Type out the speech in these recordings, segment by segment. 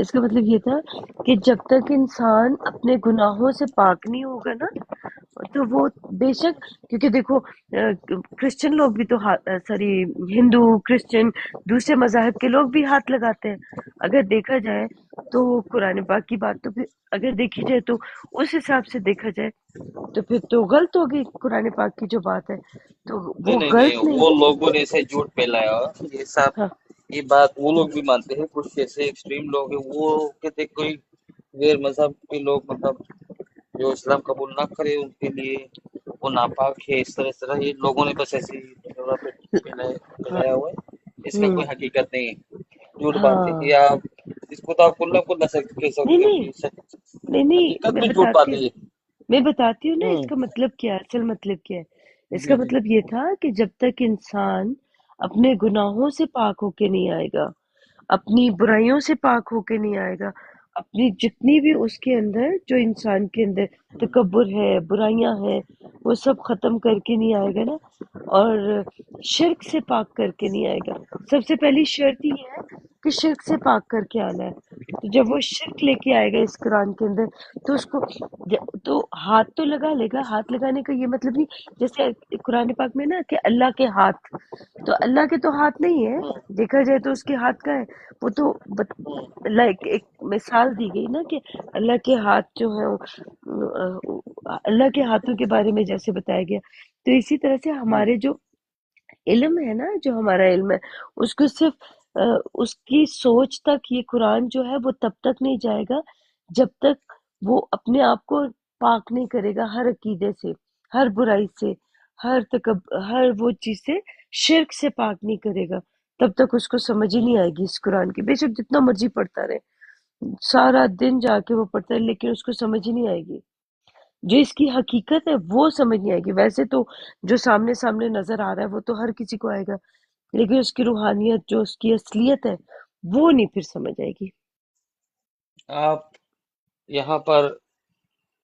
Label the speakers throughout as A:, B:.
A: اس کا مطلب یہ تھا کہ جب تک انسان اپنے گناہوں سے پاک نہیں ہوگا نا، تو وہ بے شک، کیونکہ دیکھو کرسچن لوگ بھی تو سوری، ہندو کرسچن دوسرے مذاہب کے لوگ بھی ہاتھ لگاتے ہیں، اگر دیکھا جائے تو قرآن پاک کی بات تو پھر اگر دیکھی جائے تو اس حساب سے دیکھا جائے تو پھر تو غلط ہوگی قرآن پاک کی جو بات ہے، تو
B: نہیں
A: وہ
B: نہیں نہیں،
A: غلط نہیں.
B: وہ لوگوں نے اسے جھوٹ پھیلایا یہ سب.
A: ہاں
B: یہ بات وہ لوگ بھی مانتے ہیں، کچھ جیسے ایکسٹریم لوگ ہیں وہ کہتے ہیں کوئی غیر مذہب کے لوگ مطلب جو اسلام قبول نہ کرے ان کے لیے وہ ناپاک ہے. اس طرح یہ لوگوں نے بس ایسے ہی تھوڑا
A: ہاں
B: پھیلایا ہوا ہے. اس میں
A: ہوں
B: کوئی حقیقت نہیں ہے، جھوٹ بات ہے.
A: ہاں
B: یا اس کو تو آپ کلّا کلّا کہہ
A: نہیں
B: سکتے ہو
A: نہیں
B: کہ
A: نہیں نہیں،
B: حقیقت میں جھوٹ پاتی ہے.
A: میں بتاتی ہوں نا اس
B: ہوں
A: کا مطلب کیا ہے، اصل مطلب کیا ہے. اس
B: جی
A: کا
B: جی
A: مطلب یہ تھا کہ جب تک انسان اپنے گناہوں سے پاک ہو کے نہیں آئے گا، اپنی برائیوں سے پاک ہو کے نہیں آئے گا، اپنی جتنی بھی اس کے اندر جو انسان کے اندر تکبر ہے، برائیاں ہیں، وہ سب ختم کر کے نہیں آئے گا نا، اور شرک سے پاک کر کے نہیں آئے گا. سب سے پہلی شرط ہی ہے کہ شرک سے پاک کر کے آنا ہے. تو جب وہ شرک لے کے آئے گا اس قرآن کے اندر تو اس کو تو ہاتھ تو لگا لے گا. ہاتھ لگانے کا یہ مطلب نہیں جیسے قرآن پاک میں نا کہ اللہ کے ہاتھ، تو اللہ کے تو ہاتھ نہیں ہے، دیکھا جائے تو اس کے ہاتھ کا ہے. وہ تو لائک ایک مثال دی گئی نا کہ اللہ کے ہاتھ جو ہے اللہ کے ہاتھوں کے بارے میں جیسے بتایا گیا. تو اسی طرح سے ہمارے جو علم ہے نا، جو ہمارا علم ہے اس کو صرف اس کی سوچ تک یہ قرآن جو ہے وہ تب تک نہیں جائے گا جب تک وہ اپنے آپ کو پاک نہیں کرے گا ہر عقیدے سے، ہر برائی سے، ہر وہ چیز سے، شرک سے پاک نہیں کرے گا. تب تک اس کو سمجھ ہی نہیں آئے گی اس قرآن کی، بے شک جتنا مرضی پڑھتا رہے، سارا دن جا کے وہ پڑھتا ہے لیکن اس کو سمجھ ہی نہیں آئے گی. جو اس کی حقیقت ہے وہ سمجھ نہیں آئے گی. ویسے تو جو سامنے سامنے نظر آ رہا ہے وہ تو ہر کسی کو آئے گا، لیکن اس کی روحانیت جو اس کی اصلیت ہے وہ نہیں پھر سمجھ آئے گی.
B: آپ یہاں پر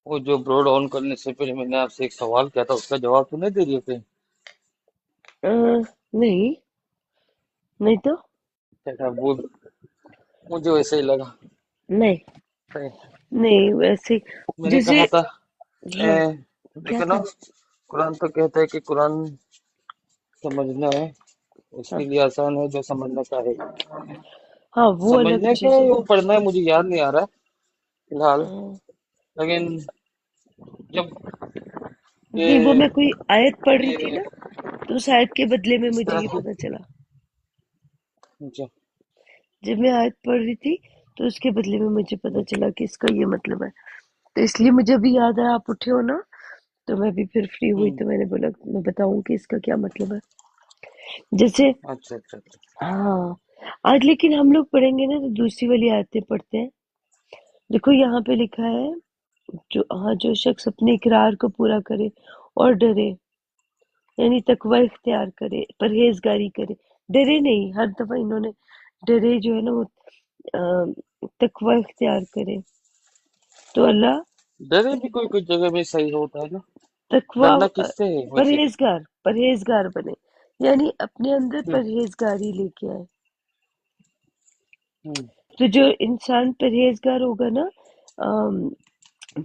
B: وہ جو بروڈ آن کرنے سے پہلے میں نے آپ سے ایک سوال کیا تھا، اس کا جواب تو نہیں دے رہی تھے؟
A: نہیں نہیں تو
B: مجھے ویسے ہی لگا.
A: نہیں نہیں ویسے
B: میں نے
A: جیسے
B: کہا تھا
A: ہاں کیا
B: دیکھو نا،
A: تھا.
B: قرآن تو کہتا ہے کہ قرآن سمجھنا ہے اس
A: ہاں
B: کے لیے آسان ہے جو سمجھنا چاہے.
A: ہاں وہ الگ
B: سمجھنے کے
A: چیز ہے.
B: وہ پڑھنا ہے مجھے یاد نہیں آ رہا فی الحال.
A: ہاں،
B: لیکن جب
A: نہیں وہ
B: یہ
A: میں کوئی آیت پڑھ رہی تھی
B: یہ
A: نا تو اس آیت کے بدلے میں
B: اس
A: مجھے
B: طرح
A: یہ
B: سے
A: پتا چلا.
B: اچھا
A: جب میں آیت پڑھ رہی تھی تو اس کے بدلے میں مجھے پتا چلا کہ اس کا یہ مطلب ہے. تو اس لیے مجھے بھی یاد ہے، آپ اٹھے ہو نا تو میں بھی پھر فری ہوئی تو میں نے بولا میں بتاؤں کہ اس کا کیا مطلب ہے. جیسے
B: اچھا اچھا اچھا.
A: ہاں آج لیکن ہم لوگ پڑھیں گے نا تو دوسری والی آیتیں پڑھتے ہیں. دیکھو یہاں پہ لکھا ہے جو شخص اپنے اقرار کو پورا کرے اور ڈرے، یعنی تقوی اختیار کرے، پرہیزگاری کرے. ڈرے نہیں، ہر دفعہ انہوں نے ڈرے جو ہے نا وہ تقوی اختیار کرے تو اللہ
B: ڈرے بھی کوئی کوئی جگہ میں صحیح ہوتا ہے نا.
A: تقوی
B: ڈرنا کس سے ہے ویسے؟
A: پرہیزگار بنے، یعنی اپنے اندر پرہیزگاری لے کے آئے. تو جو انسان پرہیزگار ہوگا نا،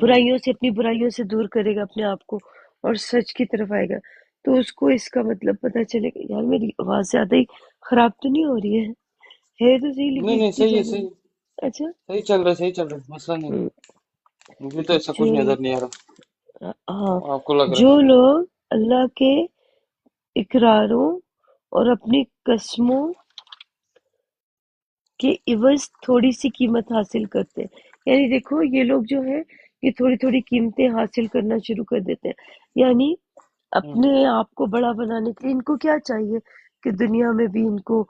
A: برائیوں سے، اپنی برائیوں سے دور کرے گا اپنے آپ کو اور سچ کی طرف آئے گا تو اس کو اس کا مطلب پتہ چلے گا. یار میری آواز زیادہ ہی خراب تو نہیں ہو رہی ہے تو صحیح
B: نہیں
A: لیکن
B: نہیں
A: اتنی
B: صحیح ہے
A: زیادہ
B: صحیح،
A: نہیں. اچھا
B: صحیح چل رہا ہے مسئلہ نہیں.
A: ہم،
B: مجھے تو ایسا کچھ نظر نہیں آ
A: ہاں
B: رہا، آپ کو لگ رہا
A: جو
B: ہے.
A: لوگ اللہ کے اقراروں اور اپنی قسموں کے عوض تھوڑی سی قیمت حاصل کرتے ہیں، یعنی دیکھو یہ لوگ جو ہے یہ تھوڑی تھوڑی قیمتیں حاصل کرنا شروع کر دیتے ہیں. یعنی اپنے آپ کو بڑا بنانے کے لیے ان کو کیا چاہیے کہ دنیا میں بھی ان کو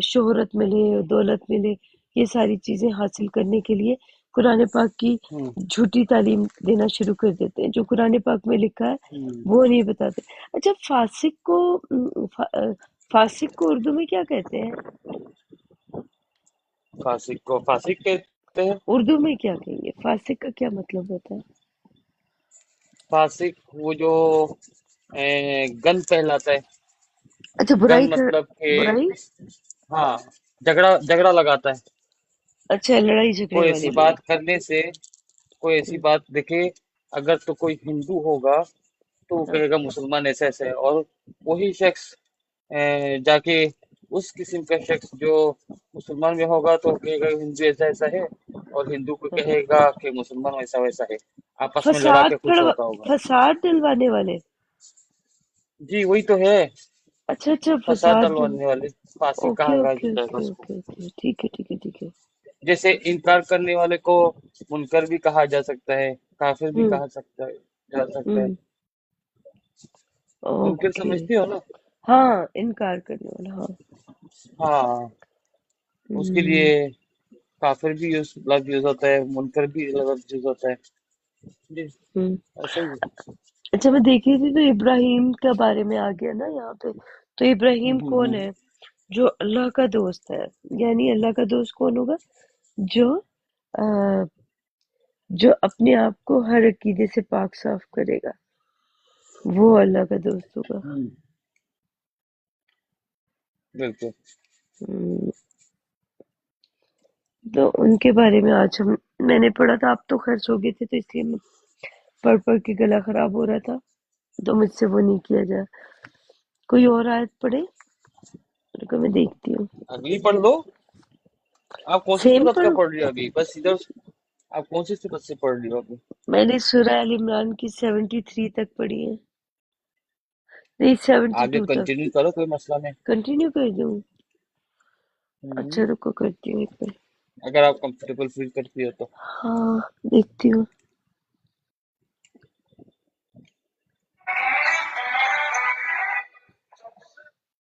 A: شہرت ملے، دولت ملے. یہ ساری چیزیں حاصل کرنے کے لیے قرآن پاک کی جھوٹی تعلیم دینا شروع کر دیتے ہیں. جو قرآن پاک میں لکھا ہے وہ نہیں بتاتے. اچھا فاسق کو اردو میں کیا کہتے ہیں؟
B: فاسق کو فاسق کہتے ہیں.
A: اردو میں کیا کہیں گے؟ فاسق کا کیا مطلب ہوتا ہے؟
B: فاسق وہ جو گن پہلاتا ہے.
A: اچھا
B: گن
A: برائی
B: مطلب کہ
A: برائی
B: ہاں جھگڑا لگاتا ہے.
A: अच्छा, लड़ाई झगड़े
B: कोई ऐसी
A: वाले
B: बात
A: लोग।
B: करने से, कोई ऐसी
A: हम्म,
B: बात देखे, अगर तो कोई हिंदू होगा तो वो
A: हाँ,
B: कहेगा मुसलमान ऐसा ऐसा है, और वही शख्स जाके उस किस्म का शख्स जो मुसलमान में होगा तो कहेगा हिंदू ऐसा ऐसा है, और हिंदू को
A: हाँ।
B: कहेगा कि मुसलमान वैसा वैसा है, आपस में लड़ा
A: फसाद
B: के खुश
A: पड़वा
B: होता होगा।
A: फसाद डलवाने वाले।
B: जी वही तो है,
A: अच्छा अच्छा,
B: फसाद
A: फसाद डल।
B: डलवाने वाले, फांसी
A: ओके
B: कहा
A: ओके
B: जाता है
A: ओके
B: उसको।
A: ओके ओके, ठीक है ठीक है ठीक है।
B: जैसे इनकार करने वाले को मुनकर भी कहा जा सकता है, काफिर भी
A: हम्म
B: कहा सकता है, जा सकता है।
A: हम्म।
B: मुनकर
A: ओके।
B: समझती हो ना?
A: हाँ, इनकार करने वाला, हाँ।
B: हाँ, उसके
A: हम्म
B: लिए काफिर भी लफ्ज यूज होता है, मुनकर भी लफ्ज यूज होता है। जी,
A: हम्म।
B: ऐसा ही है।
A: अच्छा, मैं देख रही थी तो इब्राहिम के बारे में आ गया ना यहाँ पे। तो इब्राहिम कौन
B: हम्म।
A: है? जो अल्लाह का दोस्त है। यानी अल्लाह का दोस्त कौन होगा? जो आ, जो अपने आप को हर अकीदे से पाक साफ करेगा, वो अल्लाह का दोस्त होगा।
B: हम्म, बिल्कुल।
A: हम्म, तो उनके बारे में आज हम मैंने पढ़ा था। आप तो खैर सो गए थे तो इसलिए मैं पढ़ पढ़ के गला खराब हो रहा था, तो मुझसे वो नहीं किया जाए। कोई और आयत पढ़े? रुको मैं देखती हूँ।
B: अगली पढ़ लो। आप कौन सी
A: सेम
B: सूरत का
A: पढ़ो।
B: पढ़ रही हो अभी? बस इधर। आप कौन सी सूरत से पढ़ रही हो अभी?
A: मैंने सूरह अल इमरान की 73 तक पढ़ी है। नहीं,
B: आगे
A: 72 तक।
B: कंटिन्यू करो, कोई मसला नहीं।
A: कंटिन्यू कर दूँ?
B: हम्म,
A: अच्छा रुको, करती हूँ एक मिनट।
B: अगर आप कंफर्टेबल फील करती हो तो।
A: हाँ, देखती हूँ।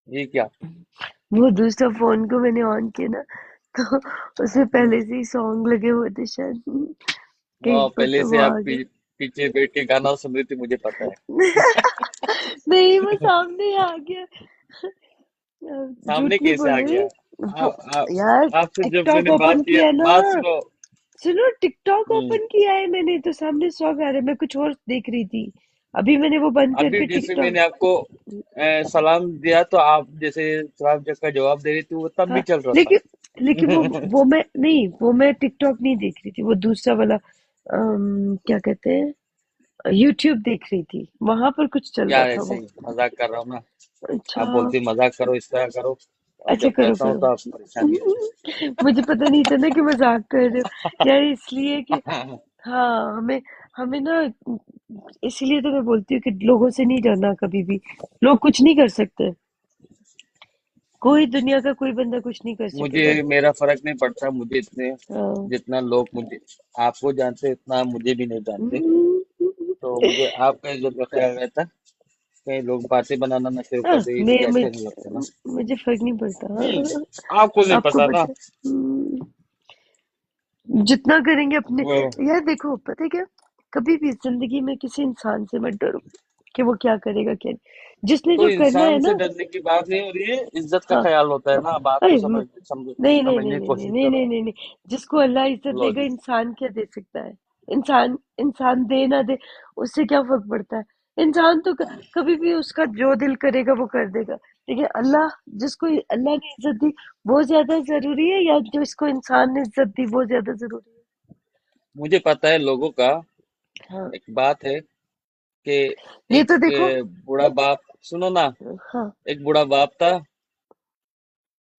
B: ये क्या?
A: वो दूसरा फोन को मैंने ऑन किया ना, तो उसमें
B: हम्म,
A: पहले से ही सॉन्ग लगे हुए थे शायद, कहीं पर
B: पहले
A: तो
B: से
A: वो
B: आप
A: आ गया।
B: पीछे बैठ के गाना सुन रही थी, मुझे पता है।
A: नहीं, वो सामने ही आ गया।
B: सामने
A: झूठ नहीं
B: कैसे
A: बोल
B: आ
A: रही।
B: गया?
A: वो
B: आप
A: यार,
B: आपसे जब
A: टिकटॉक
B: मैंने बात
A: ओपन
B: किया,
A: किया ना।
B: बात सुनो।
A: सुनो, टिकटॉक
B: हम्म,
A: ओपन किया है मैंने तो सामने सॉन्ग आ रहा है। मैं कुछ और देख रही थी, अभी मैंने वो बंद
B: अभी
A: करके
B: जैसे
A: टिकटॉक।
B: मैंने आपको सलाम दिया, तो आप जैसे सलाम जब का जवाब दे रही थी, वो तब भी
A: हाँ,
B: चल रहा था।
A: लेकिन लेकिन वो मैं नहीं, वो मैं टिकटॉक नहीं देख रही थी, वो दूसरा वाला। क्या कहते हैं, यूट्यूब देख रही थी, वहां पर कुछ चल रहा
B: यार
A: था
B: ऐसे
A: वो।
B: ही मजाक कर रहा हूँ ना।
A: अच्छा।
B: आप बोलती मजाक करो, इस तरह करो, और
A: अच्छा,
B: जब
A: करो
B: करता हूँ
A: करो।
B: तो आप परेशानी
A: मुझे पता नहीं था ना कि मजाक कर रहे हो यार, इसलिए कि
B: हो।
A: हाँ, हमें हमें ना, इसलिए तो मैं बोलती हूँ कि लोगों से नहीं डरना कभी भी। लोग कुछ नहीं कर सकते, कोई दुनिया का कोई बंदा कुछ नहीं कर
B: मुझे
A: सकेगा।
B: मेरा फर्क नहीं पड़ता, मुझे इतने
A: हाँ।
B: जितना लोग मुझे आपको जानते हैं, उतना आप मुझे भी नहीं जानते। तो मुझे आपका इज्जत का ख्याल रहता। कई लोग बातें बनाना ना शुरू
A: हाँ,
B: कर दे, इसलिए अच्छे नहीं लगते ना।
A: मुझे फर्क नहीं पड़ता। हाँ,
B: आपको नहीं
A: आपको
B: पता ना।
A: पता है। जितना करेंगे अपने।
B: वो
A: यार देखो, पता है क्या, कभी भी जिंदगी में किसी इंसान से मत डरो कि वो क्या करेगा क्या नहीं। जिसने
B: तो
A: जो करना है
B: इंसान से
A: ना।
B: डरने की बात नहीं हो रही है, इज्जत का
A: हाँ।
B: ख्याल होता है ना। बात को
A: अरे नहीं नहीं
B: समझने
A: नहीं
B: की
A: नहीं नहीं
B: कोशिश
A: नहीं
B: करो।
A: नहीं नहीं नहीं। जिसको अल्लाह इज्जत
B: लो
A: देगा,
B: जी।
A: इंसान क्या दे सकता है? इंसान इंसान दे ना दे, उससे क्या फर्क पड़ता है? इंसान तो कभी भी उसका जो दिल करेगा वो कर देगा। लेकिन अल्लाह, जिसको अल्लाह ने इज्जत दी, वो ज्यादा जरूरी है, या जो इसको इंसान ने इज्जत दी वो ज्यादा जरूरी
B: मुझे पता है लोगों का।
A: है? हाँ।
B: एक बात है कि
A: ये
B: एक
A: तो देखो।
B: बूढ़ा बाप, सुनो ना।
A: हाँ
B: एक बूढ़ा बाप था,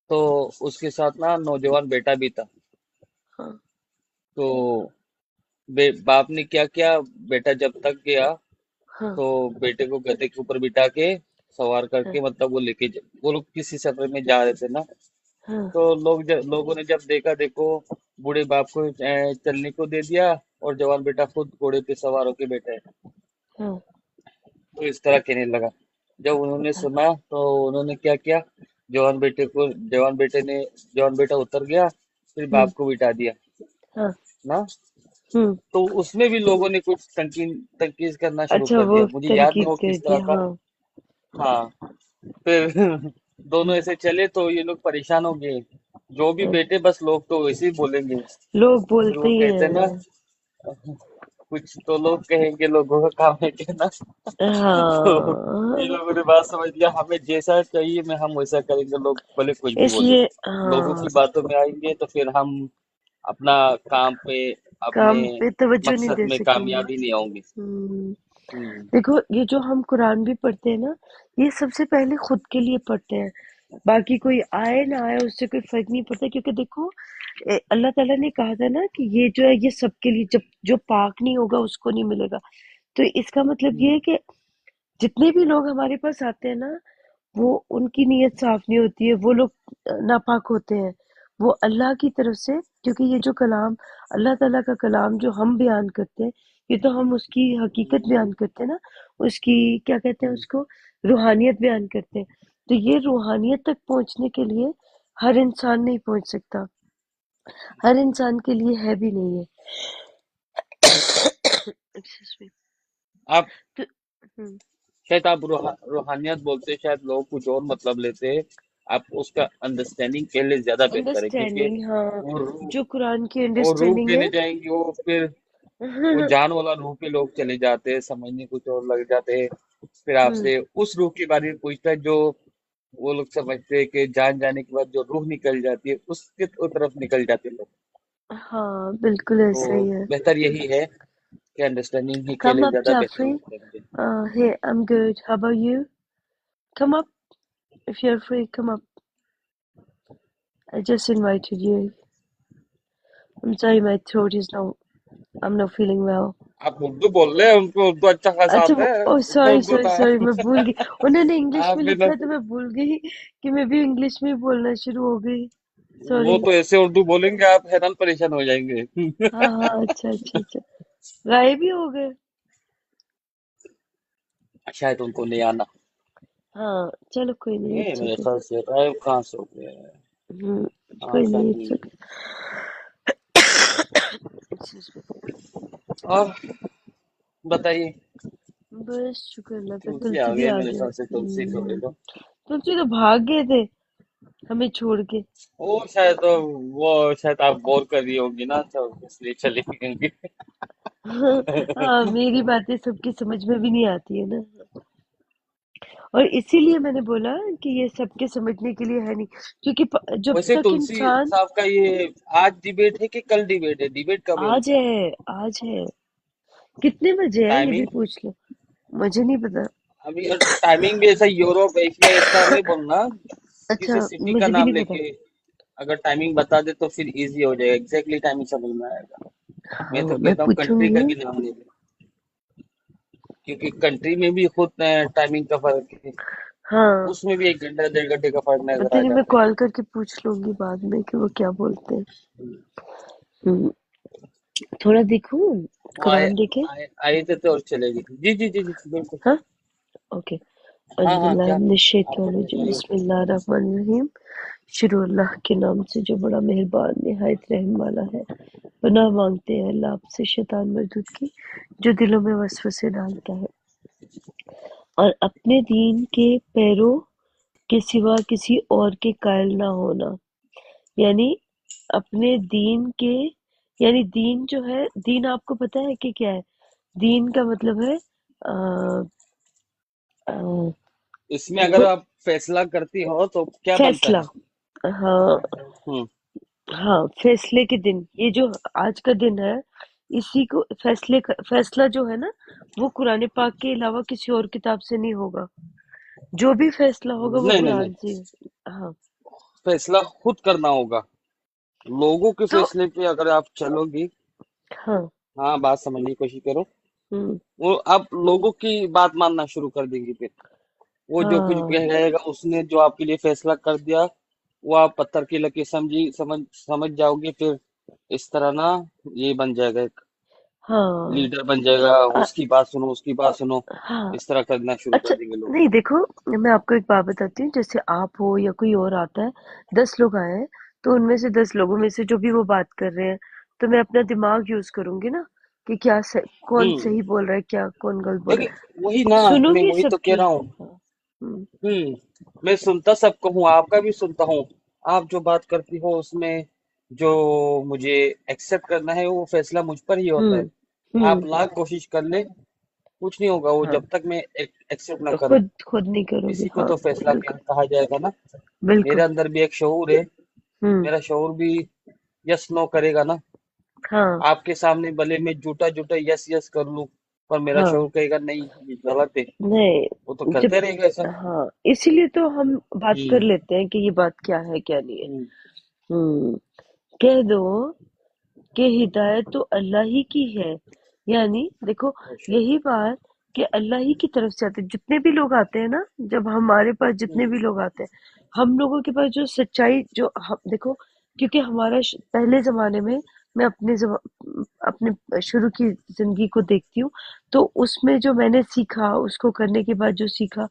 B: तो उसके साथ ना नौजवान बेटा भी था।
A: हाँ
B: तो बाप ने क्या किया, बेटा जब तक गया,
A: हाँ
B: तो बेटे को गधे के ऊपर बिठा के सवार
A: हाँ
B: करके, मतलब वो लोग किसी सफर में जा रहे थे ना।
A: हाँ
B: तो लोगों ने जब देखा, देखो बूढ़े बाप को चलने को दे दिया, और जवान बेटा खुद घोड़े पे सवार होके बैठा है।
A: हाँ
B: तो इस तरह कहने लगा। जब उन्होंने
A: हाँ
B: सुना तो उन्होंने क्या किया, जवान बेटे ने जवान बेटा उतर गया, फिर
A: हम्म
B: बाप को बिठा दिया
A: हाँ
B: ना।
A: हम्म।
B: तो उसमें भी लोगों ने कुछ तनकीज करना शुरू
A: अच्छा,
B: कर
A: वो
B: दिया, मुझे याद नहीं
A: तनकीद
B: वो
A: कर
B: किस तरह
A: दिया,
B: का।
A: हाँ।
B: हाँ, फिर दोनों ऐसे चले तो ये लोग परेशान हो गए। जो भी
A: हाँ।
B: बेटे, बस लोग तो वैसे ही बोलेंगे।
A: लोग
B: फिर
A: बोलते
B: वो
A: ही
B: कहते हैं ना,
A: हैं।
B: कुछ तो लोग कहेंगे, लोगों का काम है कहना। तो ये
A: हाँ,
B: लोगों ने बात समझ लिया, हमें जैसा चाहिए मैं हम वैसा करेंगे, लोग भले कुछ भी बोले।
A: इसलिए
B: लोगों की
A: हाँ।
B: बातों में आएंगे तो फिर हम अपना काम पे, अपने
A: काम पे तवज्जो नहीं
B: मकसद
A: दे
B: में
A: सकेंगे।
B: कामयाबी नहीं होंगे।
A: हम्म।
B: हम्म।
A: देखो ये जो हम कुरान भी पढ़ते हैं ना, ये सबसे पहले खुद के लिए पढ़ते हैं। बाकी कोई आए ना आए उससे कोई फर्क नहीं पड़ता, क्योंकि देखो अल्लाह ताला ने कहा था ना कि ये जो है ये सबके लिए, जब जो पाक नहीं होगा उसको नहीं मिलेगा। तो इसका मतलब ये है
B: हम्म।
A: कि जितने भी लोग हमारे पास आते हैं ना, वो उनकी नीयत साफ नहीं होती है, वो लोग नापाक होते हैं। वो अल्लाह की तरफ से, क्योंकि ये जो कलाम अल्लाह ताला का कलाम जो हम बयान करते हैं, ये तो हम उसकी हकीकत बयान करते हैं ना, उसकी क्या कहते हैं
B: हम्म।
A: उसको, रूहानियत बयान करते हैं। तो ये रूहानियत तक पहुंचने के लिए हर इंसान नहीं पहुंच सकता, हर इंसान के लिए है भी नहीं है। Excuse me।
B: आप
A: तो हम्म,
B: शायद आप रूहानियत बोलते हैं, शायद लोग कुछ और मतलब लेते हैं। आप उसका अंडरस्टैंडिंग के लिए ज्यादा बेहतर है, क्योंकि
A: अंडरस्टैंडिंग, हाँ,
B: वो रूह
A: जो कुरान की
B: वो रूह
A: अंडरस्टैंडिंग
B: के
A: है।
B: नहीं जाएंगे, वो फिर वो जान वाला रूह पे लोग चले जाते हैं, समझने कुछ और लग जाते हैं। फिर
A: हम्म,
B: आपसे उस रूह के बारे में पूछता है जो वो लोग समझते हैं कि जान जाने के बाद जो रूह निकल जाती है उसके तरफ निकल जाते हैं लोग।
A: हाँ बिल्कुल
B: तो
A: ऐसा ही है।
B: बेहतर यही है कि अंडरस्टैंडिंग ही के
A: Come
B: लिए
A: up,
B: ज्यादा बेहतर
A: Jeffrey.
B: लगता है मुझे।
A: Hey, I'm good. How about you? Come up if you're free. Come up. I just invited you. I'm sorry, my throat is not. I'm not feeling well.
B: आप उर्दू बोल रहे हैं, उनको उर्दू अच्छा खासा
A: अच्छा
B: आता है,
A: ओह सॉरी
B: उर्दू
A: सॉरी
B: था।
A: सॉरी, मैं भूल गई। उन्होंने इंग्लिश में
B: आपने
A: लिखा है तो मैं भूल गई कि मैं भी इंग्लिश में ही बोलना शुरू हो गई।
B: वो
A: सॉरी।
B: तो ऐसे उर्दू बोलेंगे आप हैरान परेशान हो जाएंगे।
A: हाँ हाँ, अच्छा अच्छा अच्छा। गायब ही हो गए।
B: शायद उनको नहीं आना।
A: हाँ चलो कोई नहीं,
B: ये
A: इट्स
B: मेरे
A: ओके।
B: ख्याल से गायब कहाँ से हो गया है।
A: कोई
B: आशा
A: नहीं,
B: जी।
A: It's okay.
B: और बताइए।
A: बस शुक्र अल्लाह का,
B: तुलसी आ
A: तुलसी भी
B: गए
A: आ
B: मेरे
A: गया।
B: ख्याल से, तुलसी को ले लो।
A: तुलसी तो भाग गए थे हमें छोड़ के।
B: वो शायद तो वो शायद आप बोर कर रही होगी ना, तो इसलिए चली गई।
A: हाँ, मेरी बातें सबकी समझ में भी नहीं आती है ना, और इसीलिए मैंने बोला कि ये सबके समझने के लिए है नहीं, क्योंकि जब
B: वैसे
A: तक
B: तुलसी
A: इंसान।
B: साहब का ये आज डिबेट है कि कल डिबेट है? डिबेट कब है
A: आज
B: उनका?
A: है, आज है। कितने बजे है ये भी
B: टाइमिंग?
A: पूछ लो। मुझे नहीं पता।
B: अभी टाइमिंग भी ऐसा यूरोप एशिया ऐसा नहीं बोलना,
A: अच्छा,
B: किसी सिटी का
A: मुझे भी
B: नाम
A: नहीं पता।
B: लेके। अगर टाइमिंग बता दे तो फिर इजी हो जाएगा, एग्जैक्टली टाइमिंग समझ में आएगा। मैं तो
A: हाँ मैं
B: कहता हूँ कंट्री का
A: पूछूंगी।
B: भी नाम ले ले, क्योंकि कंट्री में भी खुद टाइमिंग का फर्क है।
A: हाँ,
B: उसमें भी 1 घंटा 1.5 घंटे का फर्क नजर
A: पता
B: आ
A: नहीं, मैं
B: जाता है।
A: कॉल करके पूछ लूंगी बाद में कि वो क्या बोलते हैं। हम्म, थोड़ा देखूं,
B: आए
A: कुरान देखे।
B: आए आए तो और चलेगी। जी जी जी जी बिल्कुल।
A: हाँ ओके।
B: हाँ हाँ, क्या आप
A: औज़ुबिल्लाहिमिनश्शैतानिर्रजीम,
B: बताइए।
A: बिस्मिल्लाहिर्रहमानिर्रहीम। शुरू अल्लाह के नाम से जो बड़ा मेहरबान निहायत रहम वाला है। पनाह मांगते हैं अल्लाह आपसे शैतान मर्दूद की, जो दिलों में वसवसे डालता है, और अपने दीन के पैरों के सिवा किसी और के कायल ना होना। यानी अपने दीन के, यानी दीन जो है, दीन आपको पता है कि क्या है? दीन का मतलब है अ, अ,
B: इसमें अगर
A: गु-
B: आप फैसला करती हो तो क्या बनता
A: फैसला।
B: है?
A: हाँ
B: हम्म।
A: हाँ, फैसले के दिन, ये जो आज का दिन है, इसी को फैसले का, फैसला जो है ना, वो कुरान पाक के अलावा किसी और किताब से नहीं होगा। जो भी फैसला होगा वो
B: नहीं नहीं नहीं,
A: कुरान से ही। हाँ
B: फैसला खुद करना होगा। लोगों के
A: तो
B: फैसले पे अगर आप चलोगी।
A: हाँ।
B: हाँ, बात समझने की कोशिश करो।
A: हम्म।
B: वो आप लोगों की बात मानना शुरू कर देंगी फिर। वो जो कुछ
A: हाँ
B: कह रहेगा, उसने जो आपके लिए फैसला कर दिया, वो आप पत्थर की लकीर समझ जाओगे फिर। इस तरह ना, ये बन जाएगा, एक
A: हाँ
B: लीडर बन जाएगा।
A: अ-
B: उसकी बात सुनो, उसकी बात सुनो।
A: हाँ।
B: इस तरह करना शुरू
A: अच्छा,
B: कर देंगे लोग।
A: नहीं देखो, मैं आपको एक बात बताती हूँ, जैसे आप हो या कोई और आता है, 10 लोग आए हैं, तो उनमें से 10 लोगों में से जो भी वो बात कर रहे हैं, तो मैं अपना दिमाग यूज करूंगी ना, कि कौन
B: हम्म।
A: सही बोल रहा है, क्या कौन गलत बोल रहा
B: देखिए,
A: है।
B: वही ना, मैं
A: सुनूंगी
B: वही तो कह
A: सबकी।
B: रहा हूँ।
A: हाँ। हम्म।
B: मैं सुनता सबको हूँ, आपका भी सुनता हूँ। आप जो बात करती हो उसमें जो मुझे एक्सेप्ट करना है, वो फैसला मुझ पर ही होता है।
A: हम्म। हम्म।
B: आप लाख कोशिश कर ले, कुछ नहीं होगा वो
A: हाँ,
B: जब तक मैं एक्सेप्ट ना करूं।
A: खुद खुद नहीं करोगे,
B: इसी को
A: हाँ।
B: तो फैसला
A: बिल्कुल
B: कहा जाएगा ना। मेरे
A: बिल्कुल।
B: अंदर भी एक शऊर है।
A: हम्म।
B: मेरा शऊर भी यस नो करेगा ना,
A: हाँ
B: आपके सामने भले मैं झूठा झूठा यस यस कर लूं, पर मेरा
A: हाँ।
B: शौहर कहेगा नहीं ये गलत है, वो तो
A: नहीं, जब,
B: करते रहेगा ऐसा।
A: हाँ, इसीलिए तो हम बात कर
B: हम्म।
A: लेते हैं कि ये बात क्या है क्या नहीं है।
B: हम्म।
A: हम्म। कह दो कि हिदायत तो अल्लाह ही की है। यानी देखो,
B: अच्छा।
A: यही बात कि अल्लाह ही की तरफ से आते हैं। जितने भी लोग आते हैं ना, जब हमारे पास जितने
B: हम्म।
A: भी लोग आते हैं, हम लोगों के पास जो सच्चाई, जो हम देखो, क्योंकि हमारा पहले जमाने में, मैं अपने शुरू की जिंदगी को देखती हूँ, तो उसमें जो मैंने सीखा, उसको करने के बाद जो सीखा,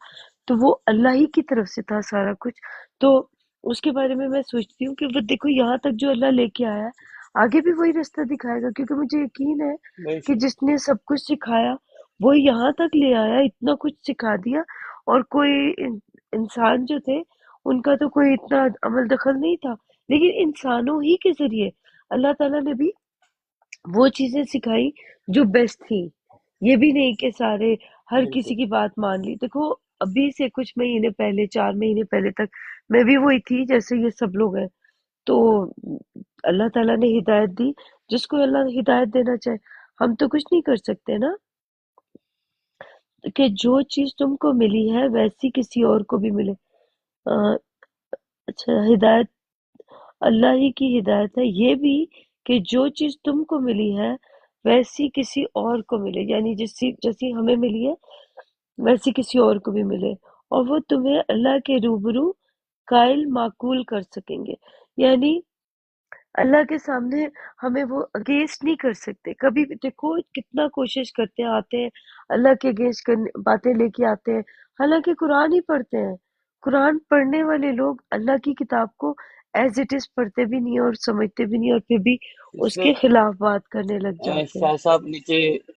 A: तो वो अल्लाह ही की तरफ से था सारा कुछ। तो उसके बारे में मैं सोचती हूँ कि वो देखो, यहाँ तक जो अल्लाह लेके आया है, आगे भी वही रास्ता दिखाएगा, क्योंकि मुझे यकीन है कि
B: बेशक।
A: जिसने सब कुछ सिखाया, वो यहाँ तक ले आया, इतना कुछ सिखा दिया। और कोई इंसान जो थे, उनका तो कोई इतना अमल दखल नहीं था, लेकिन इंसानों ही के जरिए अल्लाह ताला ने भी वो चीजें सिखाई जो बेस्ट थी। ये भी नहीं कि सारे, हर किसी
B: बिल्कुल।
A: की बात मान ली। देखो, अभी से कुछ महीने पहले, 4 महीने पहले तक मैं भी वही थी जैसे ये सब लोग हैं। तो अल्लाह ताला ने हिदायत दी, जिसको अल्लाह हिदायत देना चाहे। हम तो कुछ नहीं कर सकते ना, कि जो चीज तुमको मिली है वैसी किसी और को भी मिले। अ, अच्छा, हिदायत अल्लाह ही की हिदायत है ये भी, कि जो चीज तुमको मिली है वैसी किसी और को मिले। यानी जैसी जैसी हमें मिली है, वैसी किसी और को भी मिले, और वो तुम्हें अल्लाह के रूबरू कायल माकूल कर सकेंगे। यानी अल्लाह के सामने हमें वो अगेंस्ट नहीं कर सकते कभी भी। देखो, कितना कोशिश करते हैं, आते हैं अल्लाह के अगेंस्ट करने बातें लेके आते हैं, हालांकि कुरान ही पढ़ते हैं। कुरान पढ़ने वाले लोग अल्लाह की किताब को एज इट इज पढ़ते भी नहीं और समझते भी नहीं, और फिर भी
B: इससे
A: उसके खिलाफ बात करने लग जाते हैं।
B: साथ साथ नीचे